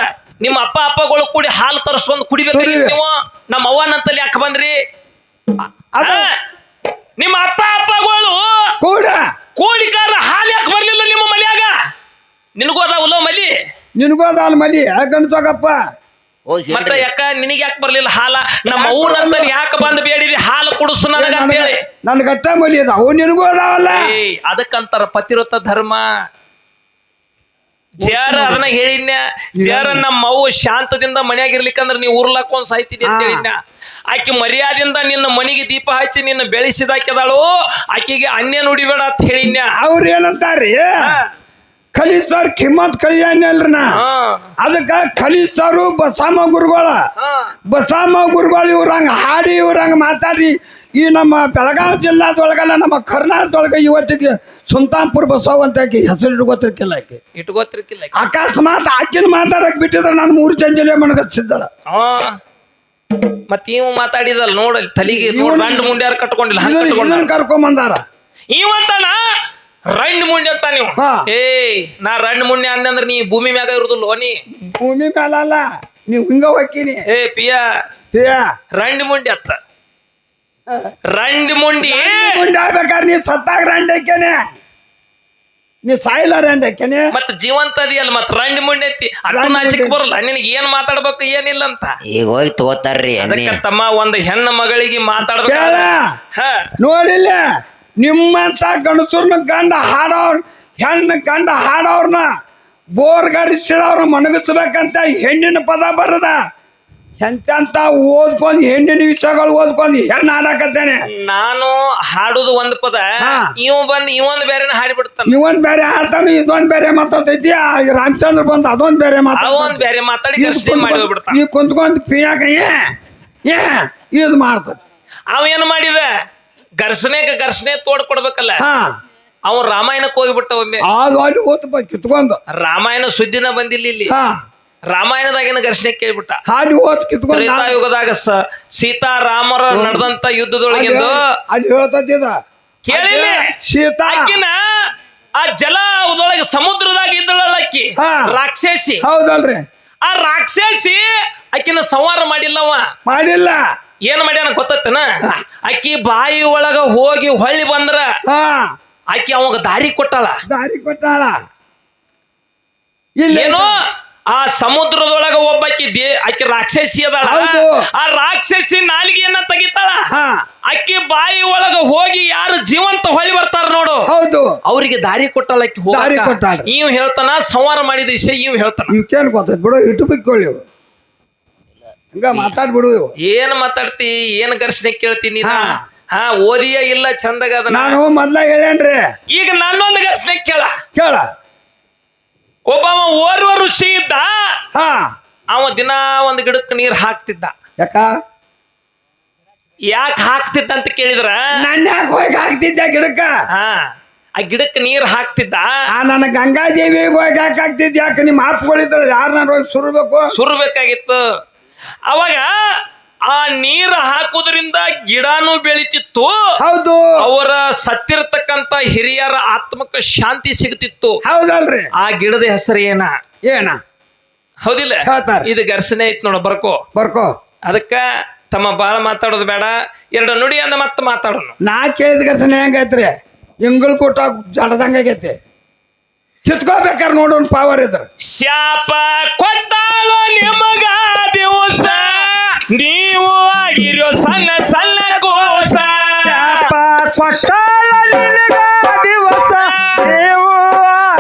ನಿಮ್ಮ ಅಪ್ಪಗಳು ಕೂಡಿ ಹಾಲು ತರಿಸ್ಕೊಂಡ್ ಕುಡಿಬೇಕಾಗಿತ್ತು ನೀವು. ನಮ್ಮ ಅವ್ವನಂತಲ್ಲಿ ಯಾಕೆ ಬಂದ್ರಿ? ಅದ ಆ? ನಿಮ್ಮ ಅಪ್ಪಗಳು ಕೂಡ ಕೋಡಿಕಾರ ಹಾಲು ಯಾಕೆ ಬರ್ಲಿಲ್ಲ ನಿಮ್ಮ ಮನ್ಯಾಗ? ನಿನಗೂ ಅದಾವಲ್ಲ ಮಲಿ. ನಿನಗೋದ ಅಲ್ಲಿ ಮಲಿ ಯಾಕಂತ ತಗಪ್ಪ ಹೋಗಿ ಮತ್ತ ಯಾಕ ನಿನಗೆ ಯಾಕೆ ಬರ್ಲಿಲ್ಲ ಹಾಲ? ನಮ್ಮ ಅವ್ವನಂತಲ್ಲಿ ಯಾಕೆ ಬಂದ್ ಬೇಡಿದಿ ಹಾಲು ಕುಡಿಸು ನನಗ ಅಂತ ಹೇಳಿ? ನನ್ಗೆ ಅಟ್ಟ ಮಲಿ ಅದಾವು ನಿನಗೂ ಅದಾವಲ್ಲ. ಏಯ್ ಅದಕ್ಕಂತಾರ ಪತಿವ್ರತ ಧರ್ಮ. ಜರ ಅದನ್ನ ಹೇಳಿನ್ಯ. ಜರ ನಮ್ಮ ಅವ್ವ ಶಾಂತದಿಂದ ಮನ್ಯಾಗಿರ್ಲಿಕ್ಕಂದ್ರ ನೀವು ಉರ್ಲಾಕೊಂಡ್ ಸಾಯ್ತಿದ್ದೆ ಅಂತ ಹೇಳಿನ್ಯ. ಆಕೆ ಮರ್ಯಾದಿಂದ ನಿನ್ನ ಮನಿಗೆ ದೀಪ ಹಚ್ಚಿ ನಿನ್ನ ಬೆಳೆಸಿದಾಕೆದಾಳು. ಆಕೆಗೆ ಅನ್ಯ ನುಡಿಬೇಡ ಅಂತ ಹೇಳಿನ್ಯ. ಅವ್ರ ಏನಂತಾರ್ರಿ ಖಲೀಸರ್ ಕಿಮ್ಮತ್ ಕಳಿಯಲ್ರಿ ನಾ ಅದಕ್ಕ ಖಲೀಸರು ಬಸಾಮ ಗುರುಗಳ ಬಸಾಮ ಗುರುಗಳು ಇವ್ರಂಗ ಹಾಡಿ ಇವ್ರಂಗ ಮಾತಾಡಿ ಈ ನಮ್ಮ ಬೆಳಗಾವಿ ಜಿಲ್ಲಾದೊಳಗಲ್ಲ ನಮ್ಮ ಕರ್ನಾಟಕದೊಳಗ ಇವತ್ತಿಗೆ ಸುಲ್ತಾನ್ಪುರ್ ಬಸವ ಅಂತ ಆಕಿ ಹೆಸರು ಇಟ್ಕೋತಿರ್ಕಿಲ್ಲ ಆಕೆ ಇಟ್ಕೋತಿರ್ಕಿಲ್ಲ. ಅಕಸ್ಮಾತ್ ಆಕಿನ ಮಾತಾಡಕ್ ಬಿಟ್ಟಿದ್ರೆ ನಾನು 3 ಚಂಜಲೆ ಮಣಗಸಿದ್ದಳ. ಮತ್ ಇವ್ ಮಾತಾಡಿದಲ್ ನೋಡಲ್ಲಿ ತಲಿಗೆ ನೋಡ್ ರಂಡ್ ಮುಂಡ್ಯಾರ ಕಟ್ಕೊಂಡಿಲ್ಲ ಹಂಗ್ ಕಟ್ಕೊಂಡ. ಇದನ್ನ ಕರ್ಕೊಂಬಂದಾರ ಇವಂತಾನ ರಂಡ್ ಮುಂಡೆ ಅಂತ ನೀವು. ಹಾ. ಏಯ್ ನಾ ರಂಡ್ ಮುಂಡೆ ಅಂದಂದ್ರ ನೀ ಭೂಮಿ ಮ್ಯಾಗ ಇರುದಿಲ್ಲ ನೀ. ಭೂಮಿ ಮೇಲಲ್ಲ ನೀವು ಹಿಂಗ ಹೋಗ್ತೀನಿ ಏ ಪಿಯ ರಂಡಿ ಮುಂಡಿ ಅತ್ತ ರಂಡಿ ಮುಂಡಿ ಮುಂದೆ ಆಗ್ಬೇಕಾದ್ರೆ ನೀ ಸತ್ತಾಗ ರಂಡಕ್ಕೇನೆ ನೀ ಸಾಯಿಲ್ಲ ರಂಡಕ್ಕೇನೆ ಮತ್ತ ಜೀವಂತ ಅದಿಯಲ್ಲ ಮತ್ ರಂಡಿ ಮುಂಡಿ ಐತಿ ಅಣ್ಣ ನಾಚಿಕ್ ಬರಲ್ಲ ನಿನಗೆ ಏನ್ ಮಾತಾಡ್ಬೇಕು ಏನಿಲ್ಲ ಅಂತ ಈಗ ಹೋಗಿ ತಗೋತಾರ್ರಿ ಎಣ್ಣೆ ಅದಕ್ಕೆ ತಮ್ಮ ಒಂದು ಹೆಣ್ಣು ಮಗಳಿಗೆ ಮಾತಾಡ್ಬೇಕು ಕೇಳ ಹ ನೋಡಿಲ್ಲ ನಿಮ್ಮಂತ ಗಂಡಸರ್ನ ಗಂಡ ಹಾಡೋರ್ ಹೆಣ್ಣು ಗಂಡ ಹಾಡೋರ್ನ ಬೋರ್ಗರಿಸಿದವ್ರ ಮಣಗಿಸ್ಬೇಕಂತ ಹೆಣ್ಣಿನ ಪದ ಬರದ ಎಂತೆಂತ ಓದ್ಕೊಂಡ್ ಹೆಣ್ಣಿನ ವಿಷಯಗಳು ಓದ್ಕೊಂಡ್ ಹೆಣ್ಣು ಹಾಡಕತ್ತೇನೆ. ನಾನು ಹಾಡುದು ಒಂದ್ ಪದ ಇವ್ ಬಂದ್ ಇವೊಂದ್ ಬೇರೆ ಹಾಡಿಬಿಡ್ತಾನ ಇವನ್ ಬೇರೆ ಹಾಡ್ತಾನು ಇದೊಂದ್ ಬೇರೆ ಮಾತಾಡ್ತೈತಿ ರಾಮಚಂದ್ರ ಬಂದ್ ಅದೊಂದ್ ಬೇರೆ ಅವೊಂದ್ ಬೇರೆ ಮಾತಾಡಿ ಘರ್ಷಣೆ ಮಾಡಿ ಹೋಗ್ಬಿಡ್ತಾನ ನೀವ್ ಕುಂತ್ಕೊಂಡ್ ಪಿಯಾಕ ಏ ಇದು ಮಾಡ್ತದ ಅವ ಏನ್ ಮಾಡಿದ ಘರ್ಷಣೆ ತೋಡ್ ಕೊಡ್ಬೇಕಲ್ಲ ಅವ ರಾಮಾಯಣಕ್ಕೆ ಹೋಗ್ಬಿಟ್ಟ ಒಮ್ಮೆ ಅದು ಅಲ್ಲಿ ಓದ್ಪ ಕಿತ್ಕೊಂಡ್ ರಾಮಾಯಣ ಸುದ್ದಿನ ಬಂದಿಲ್ಲ ಇಲ್ಲಿ ರಾಮಾಯಣದಾಗಿನ ಘರ್ಷಣೆ ಕೇಳ್ಬಿಟ್ಟ ಹಾಲಿ ಓದ್ ಕಿತ್ಕೊಂಡ್ ತ್ರೇತಾಯುಗದಾಗ ಸೀತಾರಾಮರ ನಡೆದಂತ ಯುದ್ಧದೊಳಗಿಂದು ಅಲ್ಲಿ ಹೇಳ್ತದ ಕೇಳಿಲ್ಲ ಸೀತಾ ಆಕಿನ ಆ ಜಲದೊಳಗೆ ಸಮುದ್ರದಾಗ ಇದ್ದಳಲ್ಲ ಅಕ್ಕಿ ರಾಕ್ಷಸಿ ಹೌದಲ್ರಿ ಆ ರಾಕ್ಷಸಿ ಆಕಿನ ಸಂಹಾರ ಮಾಡಿಲ್ಲವ ಮಾಡಿಲ್ಲ ಏನ್ ಮಾಡ್ಯಾನ ಗೊತ್ತೇನ ಅಕ್ಕಿ ಬಾಯಿ ಒಳಗ ಹೋಗಿ ಹೊಳ್ಳಿ ಬಂದ್ರ ಆಕಿ ಅವಾಗ ದಾರಿ ಕೊಟ್ಟಾಳ ಏನೋ ಆ ಸಮುದ್ರದೊಳಗ ಒಬ್ಬಾಕಿ ಆಕಿ ರಾಕ್ಷಸಿ ಅದಾಳ ಆ ರಾಕ್ಷಸಿ ನಾಲಿಗೆಯನ್ನ ತೆಗಿತಾಳ ಅಕ್ಕಿ ಬಾಯಿ ಒಳಗ ಹೋಗಿ ಯಾರು ಜೀವಂತ ಹೊಳ್ಳಿ ಬರ್ತಾರ ನೋಡು ಹೌದು ಅವ್ರಿಗೆ ದಾರಿ ಕೊಟ್ಟಾಳ ಅಕ್ಕಿ ಇವ್ ಹೇಳ್ತಾನ ಸಂಹಾರ ಮಾಡಿದ ವಿಷಯ ಇವ್ ಹೇಳ್ತಾನ ಇವಕ್ಕೇನ್ ಗೊತ್ತೈತ್ ಬಿಡು ಇಟ್ಟು ಬಿಕ್ಕೊಳ್ಳಿ ಹಂಗ ಮಾತಾಡ್ಬಿಡು ಏನ್ ಮಾತಾಡ್ತಿ ಏನ್ ಘರ್ಷಣೆ ಕೇಳ್ತೀನಿ ಓದಿಯ ಇಲ್ಲ ಚಂದಗದ ನಾನು ಮೊದ್ಲ ಹೇಳೇನ್ರಿ ಈಗ ನನ್ನೊಂದು ಘರ್ಷಣೆ ಕೇಳ ಒಬ್ಬವ ಓರ್ವ ಋಷಿ ಇದ್ದ ಅವ ದಿನ ಒಂದ್ ಗಿಡಕ್ಕೆ ನೀರ್ ಹಾಕ್ತಿದ್ದ ಯಾಕೆ ಹಾಕ್ತಿದ್ದ ಅಂತ ಕೇಳಿದ್ರ ನನ್ನ ಯಾಕೆ ಹೋಗಿ ಹಾಕ್ತಿದ್ದ ಗಿಡಕ್ಕ ಆ ಗಿಡಕ್ಕೆ ನೀರ್ ಹಾಕ್ತಿದ್ದ ನನ್ನ ಗಂಗಾದೇವಿಗೆ ಹೋಗಿ ಹಾಕ್ತಿದ್ದ ಯಾಕೆ ನಿಮ್ಮ ಆಪ್ಗಳಿದ್ರ ಯಾರನ್ನ ಹೋಗಿ ಸುರ್ಬೇಕಾಗಿತ್ತು ಅವಾಗ ಆ ನೀರ್ ಹಾಕುದ್ರಿಂದ ಗಿಡನೂ ಬೆಳಿತಿತ್ತು ಹೌದು ಅವರ ಸತ್ತಿರತಕ್ಕಂತ ಹಿರಿಯರ ಆತ್ಮಕ್ಕೆ ಶಾಂತಿ ಸಿಗ್ತಿತ್ತು ಹೌದಲ್ರಿ ಆ ಗಿಡದ ಹೆಸರು ಏನ ಹೌದಿಲ್ಲ ಹೇಳ್ತಾರ ಇದು ಘರ್ಷಣೆ ಐತ್ ನೋಡ ಬರ್ಕೋ ಅದಕ್ಕ ತಮ್ಮ ಬಾಳ ಮಾತಾಡೋದು ಬೇಡ ಎರಡು ನುಡಿ ಅಂದ ಮತ್ತೆ ಮಾತಾಡೋಣ ನಾ ಕೇಳಿದ ಘರ್ಷಣೆ ಹೆಂಗೈತ್ರಿ ಇಂಗಳು ಕೂಟ ಜಡದಂಗೈತಿ ಕಿತ್ಕೋಬೇಕಾರ ನೋಡೋನ್ ಪವರ್ ಇದ್ರ ಶಾಪ ಕೊಟ್ಟಾಳೋ ನಿಮಗ ದಿವಸ ನೀವು ಆಗಿರೋ ಸಣ್ಣ ಸಣ್ಣ ಕೋಶ ಶಾಪ ಕೊಟ್ಟಾಳ ನಿನಗ ದಿವಸ ನೀವು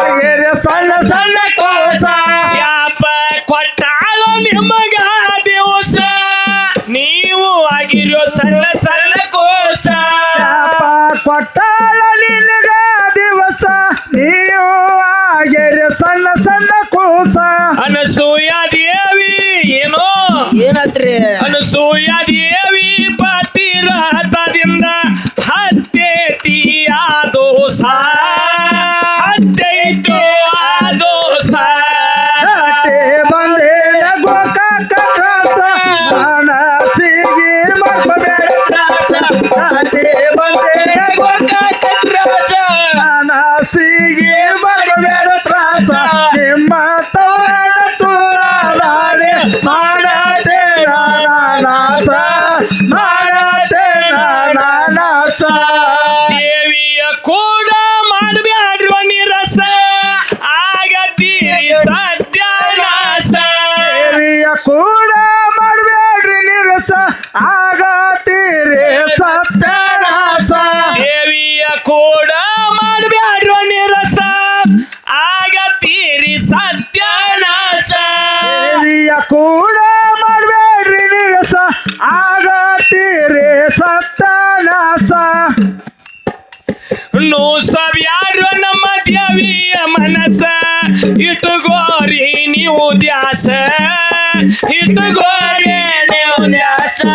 ಆಗಿರೋ ಸಣ್ಣ ಸಣ್ಣ ಕೋಶ ಶಾಪ ಕೊಟ್ಟಾಳೋ ನಿಮಗ ದಿವಸ ನೀವು ಆಗಿರೋ ಸಣ್ಣ ಸಣ್ಣ ಕೋಶ ಶಾಪ ಕೊಟ್ಟಾಳ ನಿನಗ ದಿವಸ ನೀವು ಆಗಿರೋ ಸಣ್ಣ ಸಣ್ಣ ಕೋಶ ಅನಸೂಯ ದೇವಿ ಏನೋ ಏನಾತ್ರಿ ಅನಸೂಯ ದೇವಿ ಪತಿರಹತದಿಂದ ಹತ್ಯೇತಿ ಆ ದೋಷ ಹತ್ಯೈತು ಆ ದೋಷ ಬಂದೇನ ಗೋಕಾಕ ಮನಸ್ಸಿಗೆ ಮರ್ಮಬೇಡ ಬಂದೇನ ಗೋಕಾಕ ಮನಸ್ಸಿಗೆ ಮರ್ಮಬೇಡ ತ್ರಾಸ ನಿಮ್ಮ ತವರನ ತೋರಾಳೆ ಮಾಡದೆ ನಾನಾಸ ಮಾಡದೆ ನಾನಾಸ ದೇವಿಯ ಕೂಡ ಮಾಡಬ್ಯಾಡ್ರೋ ನಿರಸ ಆಗತೀರಿ ಸತ್ಯನಾಶ ದೇವಿಯ ಕೂಡ ಮಾಡಬೇಡ್ರಿ ನಿರಸ ಆಗತೀರಿ ಸತ್ಯನಾಶ ದೇವಿಯ ಕೂಡ ಮಾಡಬ್ಯಾಡ್ರೋ ನಿರಸ ಆಗತೀರಿ ಸತ್ಯನಾಶ ದೇವಿಯ ಕೂಡ ಮಾಡಬೇಡ್ರಿ ನಿರಸ ಆಗತೀರಿ ಸತ್ಯನಾಶ ನೋಸಬ್ಯಾಡ್ರೋ ನಮ್ಮ ದೇವಿಯ ಮನಸ್ಸ ಇಟ್ಟುಗೋರಿ ನೀವು ದ್ಯಾಸ ಇಟ್ಟುಗೋರಿ ನೀವು ದ್ಯಾಸ